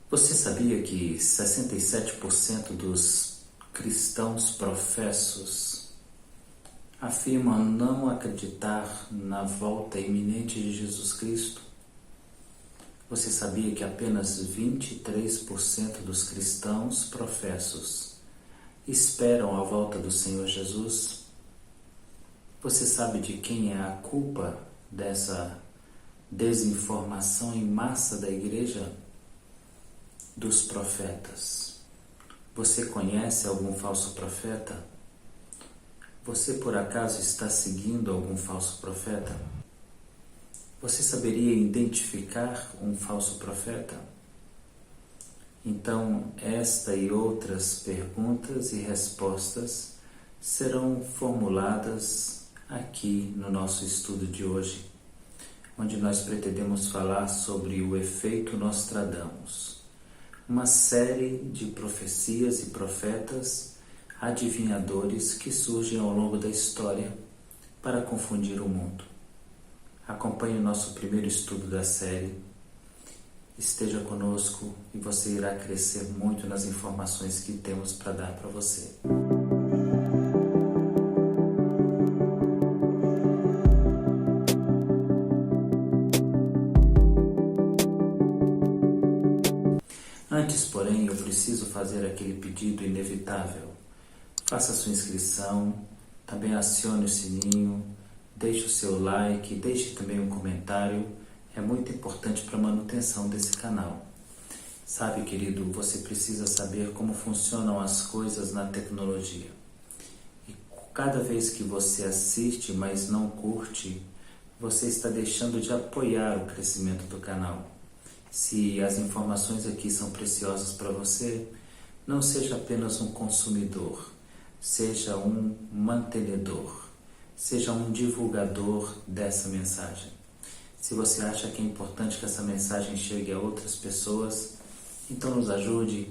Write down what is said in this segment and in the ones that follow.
Você sabia que 67% dos cristãos professos afirmam não acreditar na volta iminente de Jesus Cristo? Você sabia que apenas 23% dos cristãos professos esperam a volta do Senhor Jesus? Você sabe de quem é a culpa dessa desinformação em massa da igreja? Dos profetas. Você conhece algum falso profeta? Você por acaso está seguindo algum falso profeta? Você saberia identificar um falso profeta? Então, esta e outras perguntas e respostas serão formuladas aqui no nosso estudo de hoje, onde nós pretendemos falar sobre o efeito Nostradamus, uma série de profecias e profetas adivinhadores que surgem ao longo da história para confundir o mundo. Acompanhe o nosso primeiro estudo da série. Esteja conosco e você irá crescer muito nas informações que temos para dar para você. Antes, porém, eu preciso fazer aquele pedido inevitável. Faça sua inscrição, também acione o sininho, deixe o seu like, deixe também um comentário. É muito importante para a manutenção desse canal. Sabe, querido, você precisa saber como funcionam as coisas na tecnologia. E cada vez que você assiste, mas não curte, você está deixando de apoiar o crescimento do canal. Se as informações aqui são preciosas para você, não seja apenas um consumidor, seja um mantenedor, seja um divulgador dessa mensagem. Se você acha que é importante que essa mensagem chegue a outras pessoas, então nos ajude,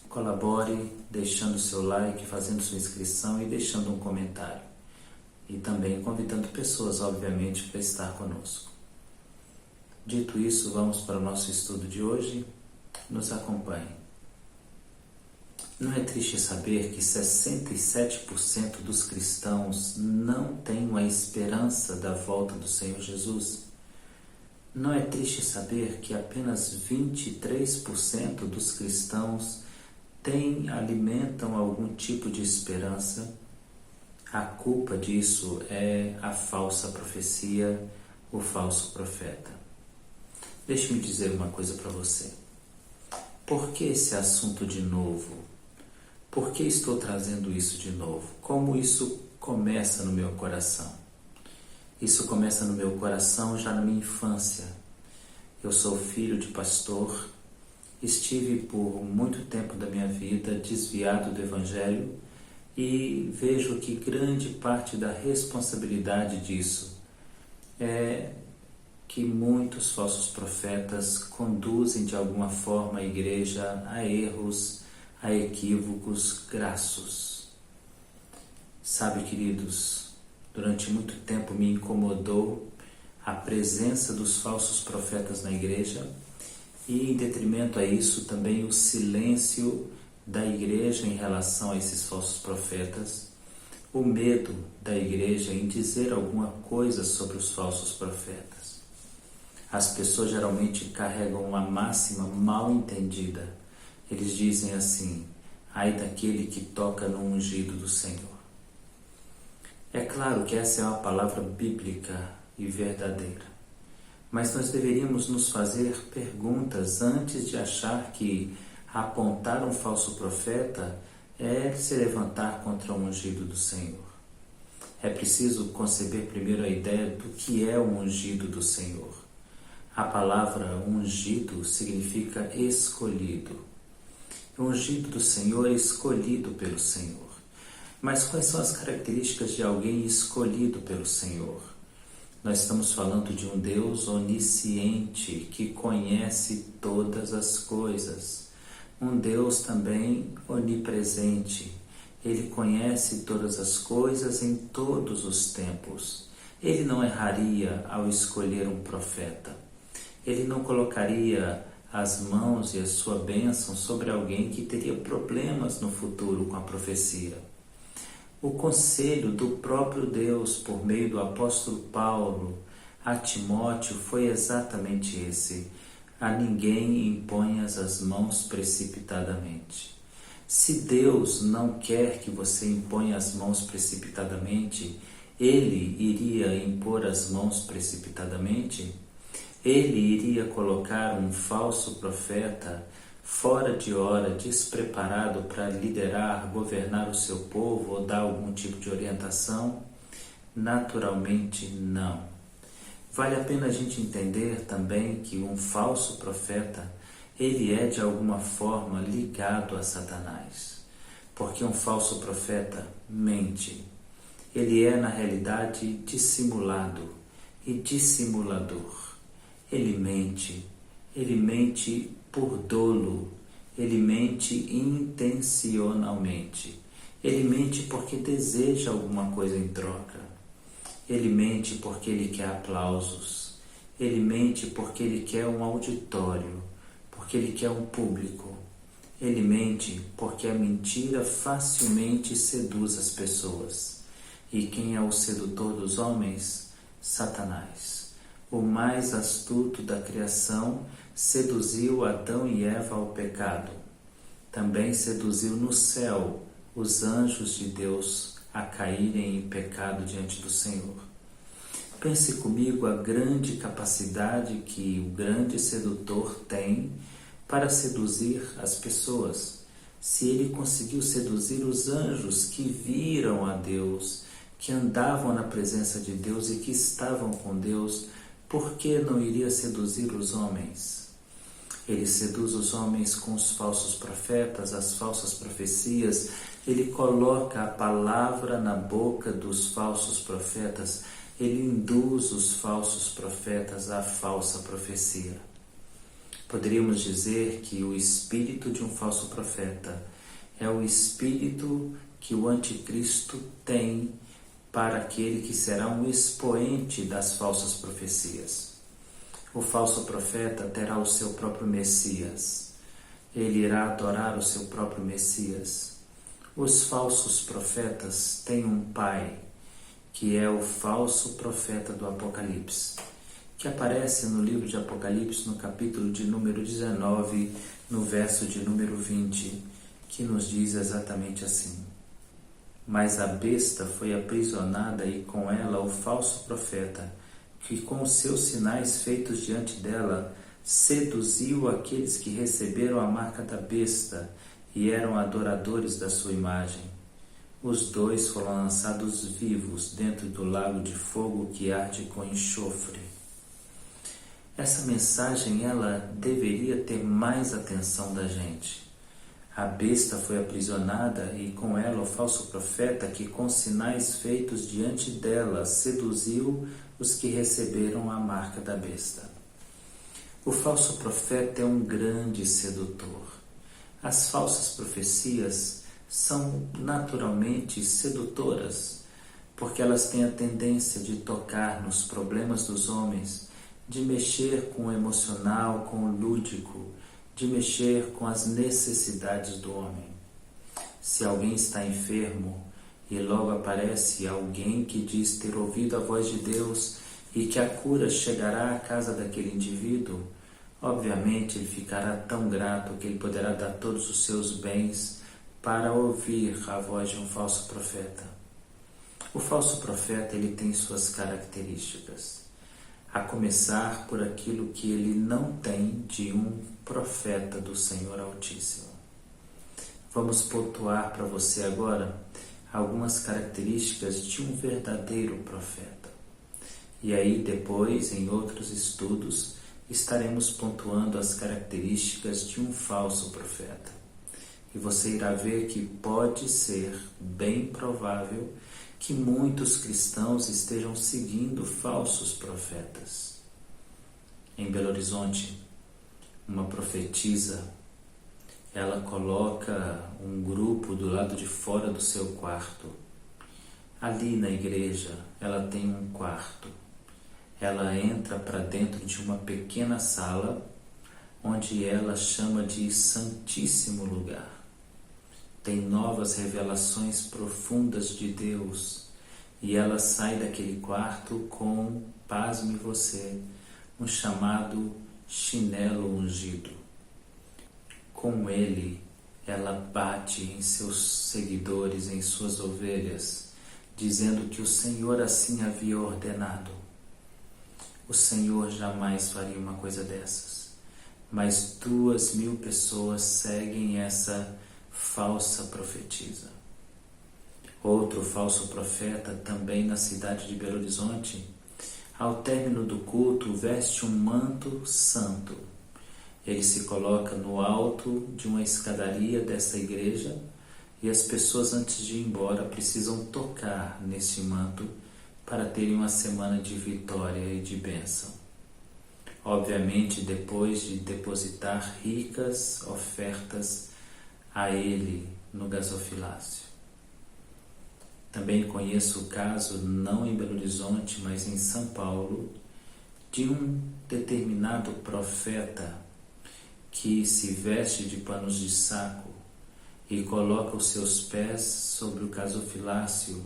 colabore, deixando seu like, fazendo sua inscrição e deixando um comentário. E também convidando pessoas, obviamente, para estar conosco. Dito isso, vamos para o nosso estudo de hoje. Nos acompanhe. Não é triste saber que 67% dos cristãos não têm a esperança da volta do Senhor Jesus? Não é triste saber que apenas 23% dos cristãos alimentam algum tipo de esperança? A culpa disso é a falsa profecia, o falso profeta. Deixe-me dizer uma coisa para você. Por que esse assunto de novo? Por que estou trazendo isso de novo? Como isso começa no meu coração? Isso começa no meu coração já na minha infância. Eu sou filho de pastor, estive por muito tempo da minha vida desviado do Evangelho e vejo que grande parte da responsabilidade disso é que muitos falsos profetas conduzem de alguma forma a igreja a erros, a equívocos grassos. Sabe, queridos, durante muito tempo me incomodou a presença dos falsos profetas na igreja e, em detrimento a isso, também o silêncio da igreja em relação a esses falsos profetas, o medo da igreja em dizer alguma coisa sobre os falsos profetas. As pessoas geralmente carregam uma máxima mal entendida. Eles dizem assim: ai daquele que toca no ungido do Senhor. É claro que essa é uma palavra bíblica e verdadeira, mas nós deveríamos nos fazer perguntas antes de achar que apontar um falso profeta é se levantar contra o ungido do Senhor. É preciso conceber primeiro a ideia do que é o ungido do Senhor. A palavra ungido significa escolhido. O ungido do Senhor é escolhido pelo Senhor. Mas quais são as características de alguém escolhido pelo Senhor? Nós estamos falando de um Deus onisciente que conhece todas as coisas. um Deus também onipresente. Ele conhece todas as coisas em todos os tempos. Ele não erraria ao escolher um profeta. Ele não colocaria as mãos e a sua bênção sobre alguém que teria problemas no futuro com a profecia. O conselho do próprio Deus, por meio do apóstolo Paulo a Timóteo, foi exatamente esse: a ninguém imponhas as mãos precipitadamente. Se Deus não quer que você imponha as mãos precipitadamente, Ele iria impor as mãos precipitadamente? Ele iria colocar um falso profeta fora de hora, despreparado para liderar, governar o seu povo ou dar algum tipo de orientação? Naturalmente não. Vale a pena a gente entender também que um falso profeta, ele é de alguma forma ligado a Satanás. Porque um falso profeta mente. Ele é na realidade dissimulado e dissimulador. Ele mente por dolo, ele mente intencionalmente, ele mente porque deseja alguma coisa em troca, ele mente porque ele quer aplausos, ele mente porque ele quer um auditório, porque ele quer um público, ele mente porque a mentira facilmente seduz as pessoas. E quem é o sedutor dos homens? Satanás. O mais astuto da criação, seduziu Adão e Eva ao pecado. Também seduziu no céu os anjos de Deus a caírem em pecado diante do Senhor. Pense comigo a grande capacidade que o grande sedutor tem para seduzir as pessoas. Se ele conseguiu seduzir os anjos que viram a Deus, que andavam na presença de Deus e que estavam com Deus, por que não iria seduzir os homens? Ele seduz os homens com os falsos profetas, as falsas profecias. Ele coloca a palavra na boca dos falsos profetas. Ele induz os falsos profetas à falsa profecia. Poderíamos dizer que o espírito de um falso profeta é o espírito que o anticristo tem para aquele que será um expoente das falsas profecias. O falso profeta terá o seu próprio Messias. Ele irá adorar o seu próprio Messias. Os falsos profetas têm um pai, que é o falso profeta do Apocalipse, que aparece no livro de Apocalipse, no capítulo de número 19, no verso de número 20, que nos diz exatamente assim: mas a besta foi aprisionada e com ela o falso profeta, que com os seus sinais feitos diante dela, seduziu aqueles que receberam a marca da besta e eram adoradores da sua imagem. Os dois foram lançados vivos dentro do lago de fogo que arde com enxofre. Essa mensagem, ela deveria ter mais atenção da gente. A besta foi aprisionada e com ela o falso profeta que com sinais feitos diante dela seduziu os que receberam a marca da besta. O falso profeta é um grande sedutor. As falsas profecias são naturalmente sedutoras, porque elas têm a tendência de tocar nos problemas dos homens, de mexer com o emocional, com o lúdico, de mexer com as necessidades do homem. Se alguém está enfermo e logo aparece alguém que diz ter ouvido a voz de Deus e que a cura chegará à casa daquele indivíduo, obviamente ele ficará tão grato que ele poderá dar todos os seus bens para ouvir a voz de um falso profeta. O falso profeta, ele tem suas características, a começar por aquilo que ele não tem de um profeta do Senhor Altíssimo. Vamos pontuar para você agora algumas características de um verdadeiro profeta. E aí depois, em outros estudos, estaremos pontuando as características de um falso profeta. E você irá ver que pode ser bem provável que muitos cristãos estejam seguindo falsos profetas. Em Belo Horizonte, uma profetisa ela coloca um grupo do lado de fora do seu quarto. Ali na igreja, ela tem um quarto. Ela entra para dentro de uma pequena sala, onde ela chama de Santíssimo Lugar. Tem novas revelações profundas de Deus, e ela sai daquele quarto com, pasme você, um chamado chinelo ungido. Com ele, ela bate em seus seguidores, em suas ovelhas, dizendo que o Senhor assim havia ordenado. O Senhor jamais faria uma coisa dessas, mas 2.000 pessoas seguem essa falsa profetisa. Outro falso profeta, também na cidade de Belo Horizonte, ao término do culto, veste um manto santo. Ele se coloca no alto de uma escadaria dessa igreja e as pessoas, antes de ir embora, precisam tocar nesse manto para terem uma semana de vitória e de bênção. Obviamente, depois de depositar ricas ofertas a ele no gasofilácio. Também conheço o caso, não em Belo Horizonte, mas em São Paulo, de um determinado profeta que se veste de panos de saco e coloca os seus pés sobre o gasofilácio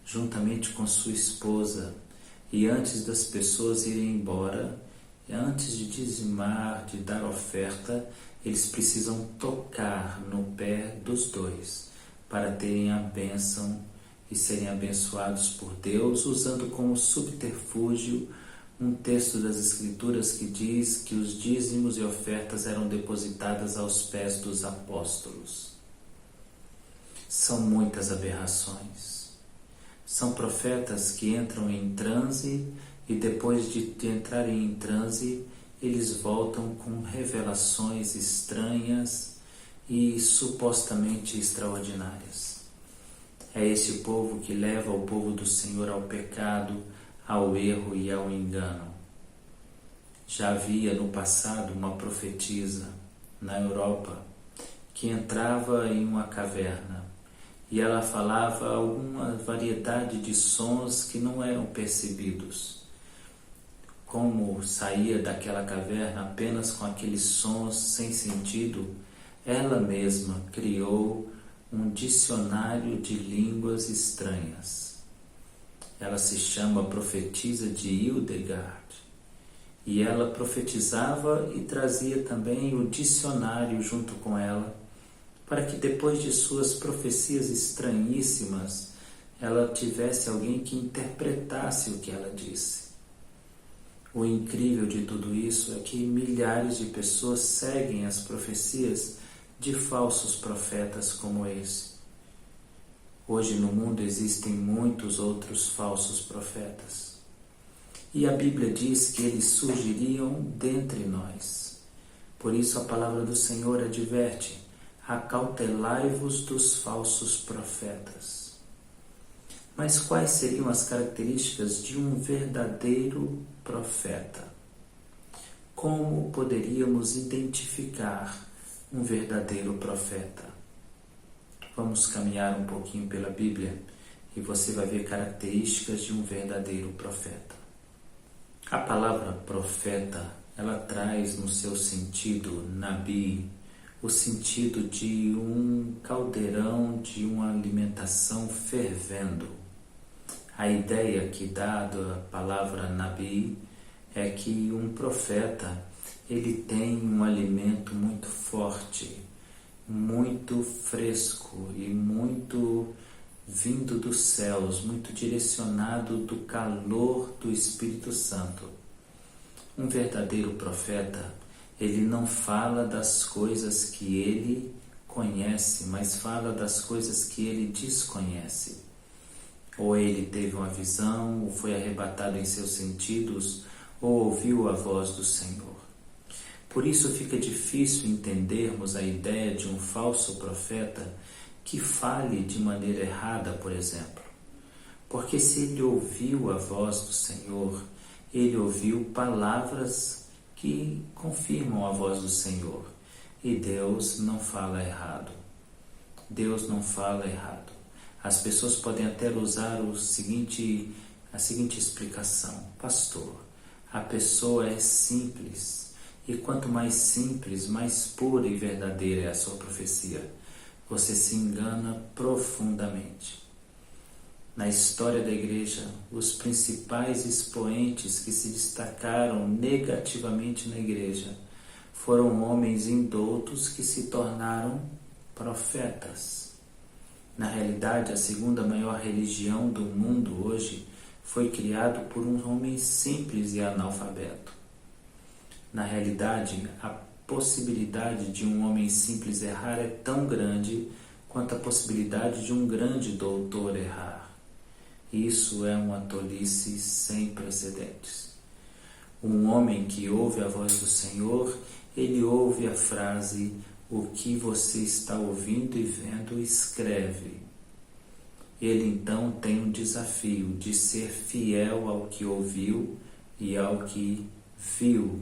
juntamente com sua esposa, e antes das pessoas irem embora, antes de dizimar, de dar oferta, eles precisam tocar no pé dos dois para terem a bênção e serem abençoados por Deus, usando como subterfúgio um texto das Escrituras que diz que os dízimos e ofertas eram depositadas aos pés dos apóstolos. São muitas aberrações. São profetas que entram em transe e depois de entrarem em transe, eles voltam com revelações estranhas e supostamente extraordinárias. É esse povo que leva o povo do Senhor ao pecado, ao erro e ao engano. Já havia no passado uma profetisa na Europa que entrava em uma caverna e ela falava alguma variedade de sons que não eram percebidos. Como saía daquela caverna apenas com aqueles sons sem sentido, ela mesma criou um dicionário de línguas estranhas. Ela se chama profetisa de Hildegard, e ela profetizava e trazia também o dicionário junto com ela, para que depois de suas profecias estranhíssimas, ela tivesse alguém que interpretasse o que ela disse. O incrível de tudo isso é que milhares de pessoas seguem as profecias de falsos profetas como esse. Hoje no mundo existem muitos outros falsos profetas. E a Bíblia diz que eles surgiriam dentre nós. Por isso a palavra do Senhor adverte: acautelai-vos dos falsos profetas. Mas quais seriam as características de um verdadeiro profeta? Como poderíamos identificar um verdadeiro profeta? Vamos caminhar um pouquinho pela Bíblia e você vai ver características de um verdadeiro profeta. A palavra profeta, ela traz no seu sentido, nabi, o sentido de um caldeirão, de uma alimentação fervendo. A ideia que dá da palavra nabi é que um profeta, ele tem um alimento muito forte, muito fresco e muito vindo dos céus, muito direcionado do calor do Espírito Santo. Um verdadeiro profeta, ele não fala das coisas que ele conhece, mas fala das coisas que ele desconhece. Ou ele teve uma visão, ou foi arrebatado em seus sentidos, ou ouviu a voz do Senhor. Por isso fica difícil entendermos a ideia de um falso profeta que fale de maneira errada, por exemplo. Porque se ele ouviu a voz do Senhor, ele ouviu palavras que confirmam a voz do Senhor. E Deus não fala errado. Deus não fala errado. As pessoas podem até usar a seguinte explicação: pastor, a pessoa é simples, e quanto mais simples, mais pura e verdadeira é a sua profecia. Você se engana profundamente. Na história da igreja, os principais expoentes que se destacaram negativamente na igreja foram homens indoutos que se tornaram profetas. Na realidade, a segunda maior religião do mundo hoje foi criada por um homem simples e analfabeto. Na realidade, a possibilidade de um homem simples errar é tão grande quanto a possibilidade de um grande doutor errar. Isso é uma tolice sem precedentes. Um homem que ouve a voz do Senhor, ele ouve a frase: o que você está ouvindo e vendo, escreve. Ele então tem um desafio de ser fiel ao que ouviu e ao que viu.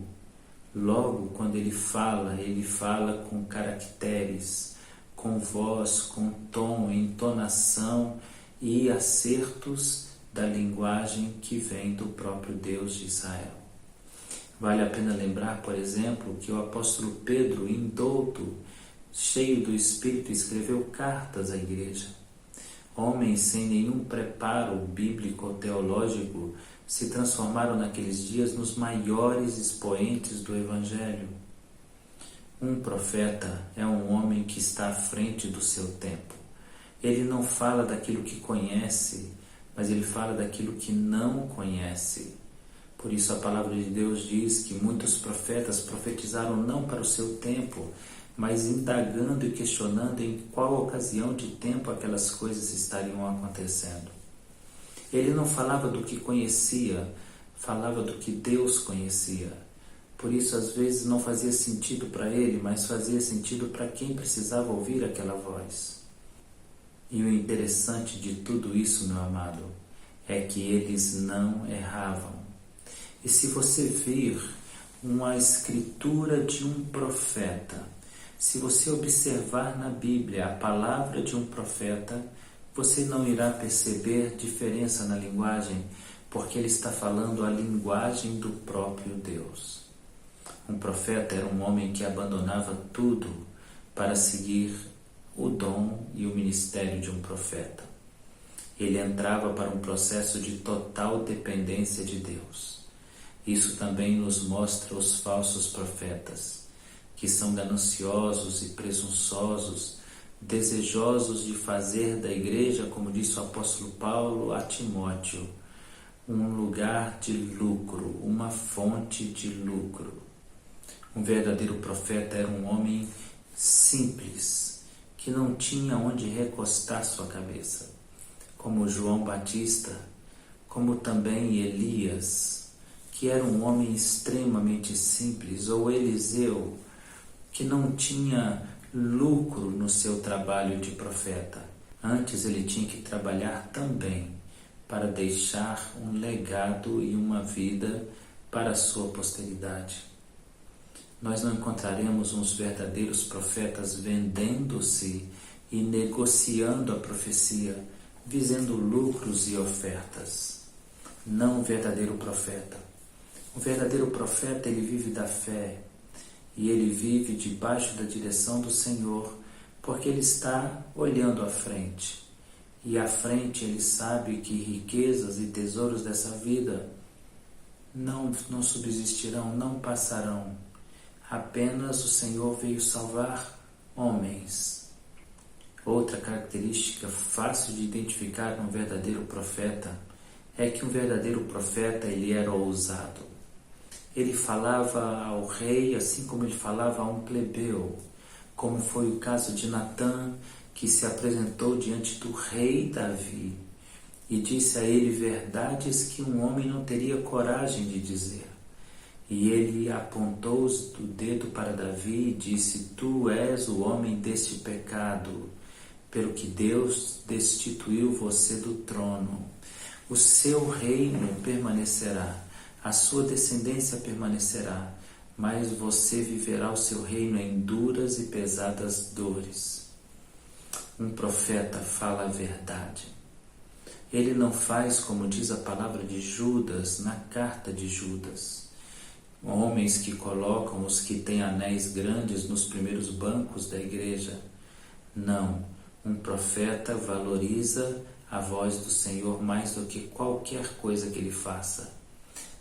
Logo, quando ele fala com caracteres, com voz, com tom, entonação e acertos da linguagem que vem do próprio Deus de Israel. Vale a pena lembrar, por exemplo, que o apóstolo Pedro, indouto, cheio do Espírito, escreveu cartas à igreja. Homens sem nenhum preparo bíblico ou teológico se transformaram naqueles dias nos maiores expoentes do Evangelho. Um profeta é um homem que está à frente do seu tempo. Ele não fala daquilo que conhece, mas ele fala daquilo que não conhece. Por isso a palavra de Deus diz que muitos profetas profetizaram não para o seu tempo, mas indagando e questionando em qual ocasião de tempo aquelas coisas estariam acontecendo. Ele não falava do que conhecia, falava do que Deus conhecia. Por isso, às vezes, não fazia sentido para ele, mas fazia sentido para quem precisava ouvir aquela voz. E o interessante de tudo isso, meu amado, é que eles não erravam. E se você vir uma escritura de um profeta, se você observar na Bíblia a palavra de um profeta, você não irá perceber diferença na linguagem, porque ele está falando a linguagem do próprio Deus. Um profeta era um homem que abandonava tudo para seguir o dom e o ministério de um profeta. Ele entrava para um processo de total dependência de Deus. Isso também nos mostra os falsos profetas, que são gananciosos e presunçosos, desejosos de fazer da igreja, como disse o apóstolo Paulo a Timóteo, um lugar de lucro, uma fonte de lucro. Um verdadeiro profeta era um homem simples, que não tinha onde recostar sua cabeça, como João Batista, como também Elias, que era um homem extremamente simples, ou Eliseu, que não tinha lucro no seu trabalho de profeta. Antes ele tinha que trabalhar também para deixar um legado e uma vida para a sua posteridade. Nós não encontraremos uns verdadeiros profetas vendendo-se e negociando a profecia, visando lucros e ofertas. Não o verdadeiro profeta. O verdadeiro profeta, ele vive da fé, e ele vive debaixo da direção do Senhor, porque ele está olhando à frente. E à frente ele sabe que riquezas e tesouros dessa vida não subsistirão, não passarão. Apenas o Senhor veio salvar homens. Outra característica fácil de identificar num verdadeiro profeta é que um verdadeiro profeta, ele era ousado. Ele falava ao rei assim como ele falava a um plebeu, como foi o caso de Natã, que se apresentou diante do rei Davi e disse a ele verdades que um homem não teria coragem de dizer. E ele apontou o dedo para Davi e disse: tu és o homem deste pecado, pelo que Deus destituiu você do trono. O seu reino permanecerá, a sua descendência permanecerá, mas você viverá o seu reino em duras e pesadas dores. Um profeta fala a verdade. Ele não faz como diz a palavra de Judas na carta de Judas. Homens que colocam os que têm anéis grandes nos primeiros bancos da igreja. Não, um profeta valoriza a voz do Senhor mais do que qualquer coisa que ele faça.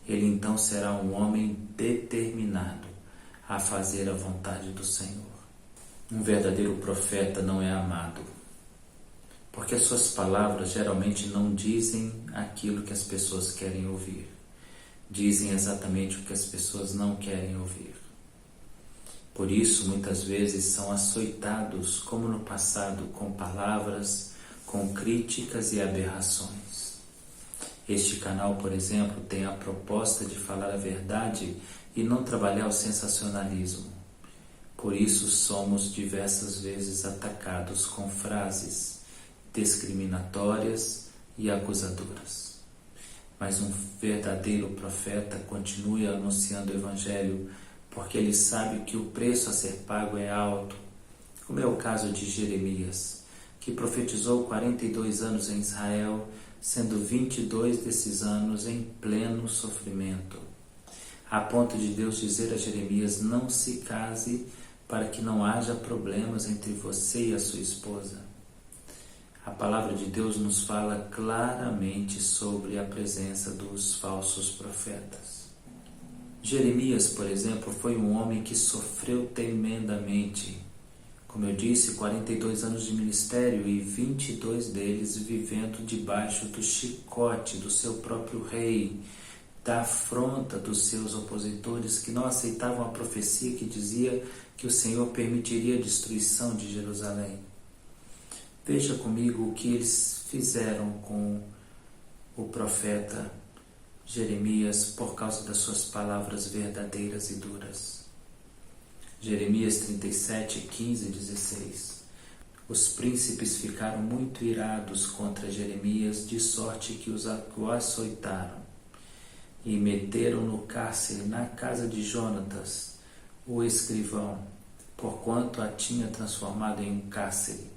Ele então será um homem determinado a fazer a vontade do Senhor. Um verdadeiro profeta não é amado, porque as suas palavras geralmente não dizem aquilo que as pessoas querem ouvir. Dizem exatamente o que as pessoas não querem ouvir. Por isso, muitas vezes são açoitados, como no passado, com palavras, com críticas e aberrações. Este canal, por exemplo, tem a proposta de falar a verdade e não trabalhar o sensacionalismo. Por isso somos diversas vezes atacados com frases discriminatórias e acusadoras. Mas um verdadeiro profeta continua anunciando o Evangelho porque ele sabe que o preço a ser pago é alto, como é o caso de Jeremias, que profetizou 42 anos em Israel, sendo 22 desses anos em pleno sofrimento, a ponto de Deus dizer a Jeremias: não se case para que não haja problemas entre você e a sua esposa. A palavra de Deus nos fala claramente sobre a presença dos falsos profetas. Jeremias, por exemplo, foi um homem que sofreu tremendamente. Como eu disse, 42 anos de ministério e 22 deles vivendo debaixo do chicote do seu próprio rei, da afronta dos seus opositores que não aceitavam a profecia que dizia que o Senhor permitiria a destruição de Jerusalém. Veja comigo o que eles fizeram com o profeta Jeremias por causa das suas palavras verdadeiras e duras. Jeremias 37, 15 e 16. Os príncipes ficaram muito irados contra Jeremias, de sorte que o açoitaram e meteram no cárcere na casa de Jonatas, o escrivão, porquanto a tinha transformado em um cárcere.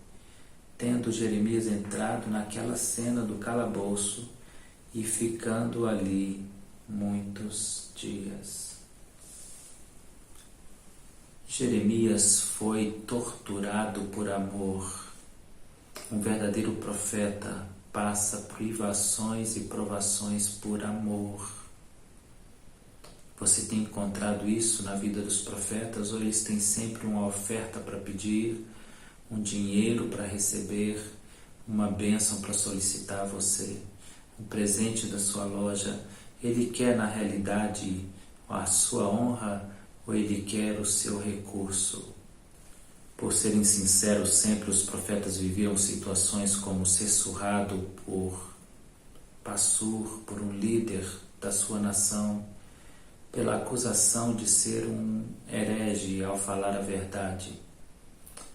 Tendo Jeremias entrado naquela cena do calabouço e ficando ali muitos dias. Jeremias foi torturado por amor. Um verdadeiro profeta passa privações e provações por amor. Você tem encontrado isso na vida dos profetas, ou eles têm sempre uma oferta para pedir, um dinheiro para receber, uma bênção para solicitar a você, um presente da sua loja? Ele quer na realidade a sua honra ou ele quer o seu recurso? Por serem sinceros, sempre os profetas viviam situações como ser surrado por Passur, por um líder da sua nação, pela acusação de ser um herege ao falar a verdade.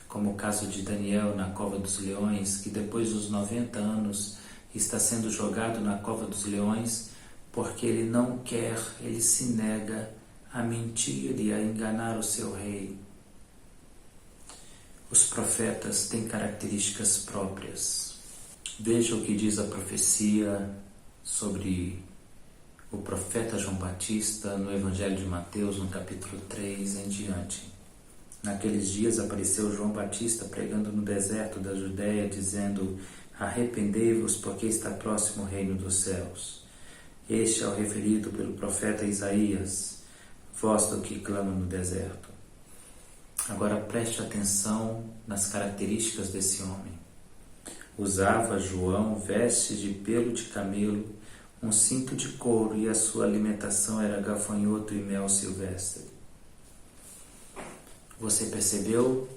Como o caso de Daniel na cova dos leões, que depois dos 90 anos está sendo jogado na cova dos leões porque ele não quer, ele se nega a mentir e a enganar o seu rei. Os profetas têm características próprias. Veja o que diz a profecia sobre o profeta João Batista no Evangelho de Mateus, no capítulo 3 em diante. Naqueles dias apareceu João Batista pregando no deserto da Judéia, dizendo: arrependei-vos, porque está próximo o reino dos céus. Este é o referido pelo profeta Isaías, voz do que clama no deserto. Agora preste atenção nas características desse homem. Usava João vestes de pelo de camelo, um cinto de couro, e a sua alimentação era gafanhoto e mel silvestre. Você percebeu?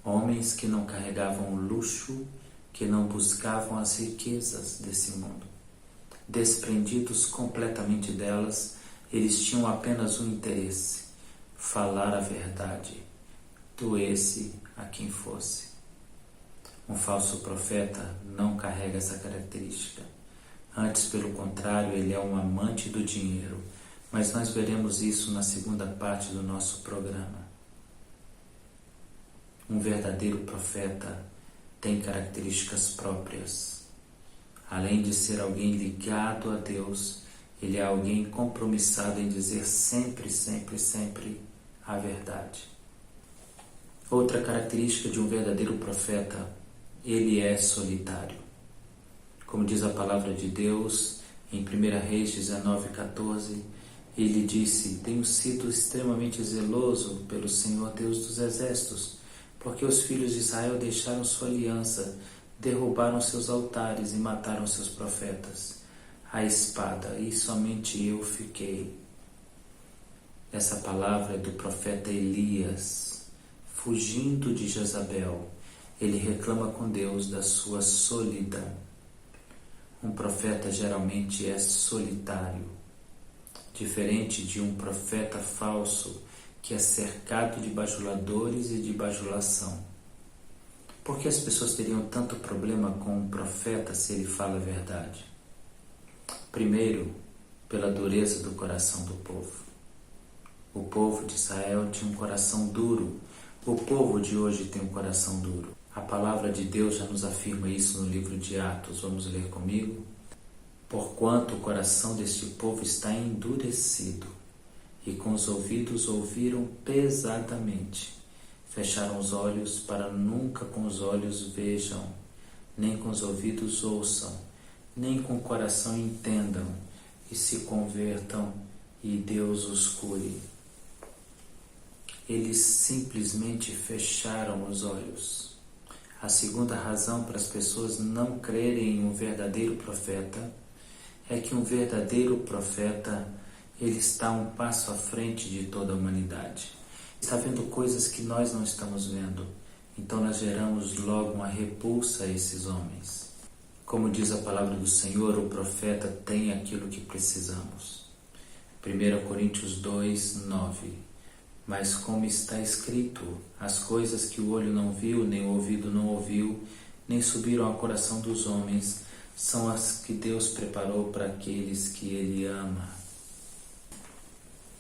Homens que não carregavam o luxo, que não buscavam as riquezas desse mundo. Desprendidos completamente delas, eles tinham apenas um interesse: falar a verdade, doesse a quem fosse. Um falso profeta não carrega essa característica. Antes, pelo contrário, ele é um amante do dinheiro, mas nós veremos isso na segunda parte do nosso programa. Um verdadeiro profeta tem características próprias. Além de ser alguém ligado a Deus, ele é alguém compromissado em dizer sempre, sempre, sempre a verdade. Outra característica de um verdadeiro profeta, ele é solitário. Como diz a palavra de Deus em 1 Reis 19:14, ele disse: tenho sido extremamente zeloso pelo Senhor Deus dos exércitos, porque os filhos de Israel deixaram sua aliança, derrubaram seus altares e mataram seus profetas. A espada, e somente eu fiquei. Essa palavra é do profeta Elias, fugindo de Jezabel. Ele reclama com Deus da sua solidão. Um profeta geralmente é solitário, diferente de um profeta falso que é cercado de bajuladores e de bajulação. Por que as pessoas teriam tanto problema com um profeta se ele fala a verdade? Primeiro, pela dureza do coração do povo. O povo de Israel tinha um coração duro. O povo de hoje tem um coração duro. A palavra de Deus já nos afirma isso no livro de Atos. Vamos ler comigo? Porquanto o coração deste povo está endurecido, e com os ouvidos ouviram pesadamente. Fecharam os olhos para nunca com os olhos vejam, nem com os ouvidos ouçam, nem com o coração entendam, e se convertam e Deus os cure. Eles simplesmente fecharam os olhos. A segunda razão para as pessoas não crerem em um verdadeiro profeta é que um verdadeiro profeta, ele está um passo à frente de toda a humanidade. Está vendo coisas que nós não estamos vendo. Então nós geramos logo uma repulsa a esses homens. Como diz a palavra do Senhor, o profeta tem aquilo que precisamos. 1 Coríntios 2:9. Mas como está escrito, as coisas que o olho não viu, nem o ouvido não ouviu, nem subiram ao coração dos homens, são as que Deus preparou para aqueles que Ele ama.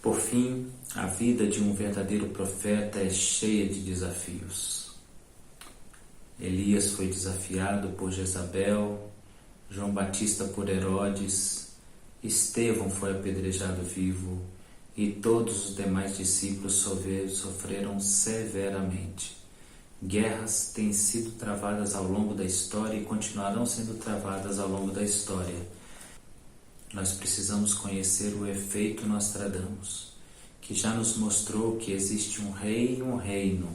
Por fim, a vida de um verdadeiro profeta é cheia de desafios. Elias foi desafiado por Jezabel, João Batista por Herodes, Estevão foi apedrejado vivo, e todos os demais discípulos sofreram severamente. Guerras têm sido travadas ao longo da história e continuarão sendo travadas ao longo da história. Nós precisamos conhecer o efeito Nostradamus, que já nos mostrou que existe um rei e um reino.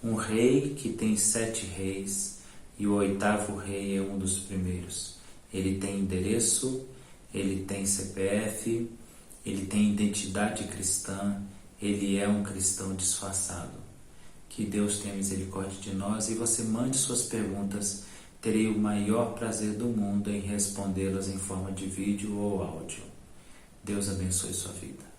Um rei que tem 7 reis e o 8º rei é um dos primeiros. Ele tem endereço, ele tem CPF, ele tem identidade cristã, ele é um cristão disfarçado. Que Deus tenha misericórdia de nós e você mande suas perguntas. Terei o maior prazer do mundo em respondê-las em forma de vídeo ou áudio. Deus abençoe sua vida.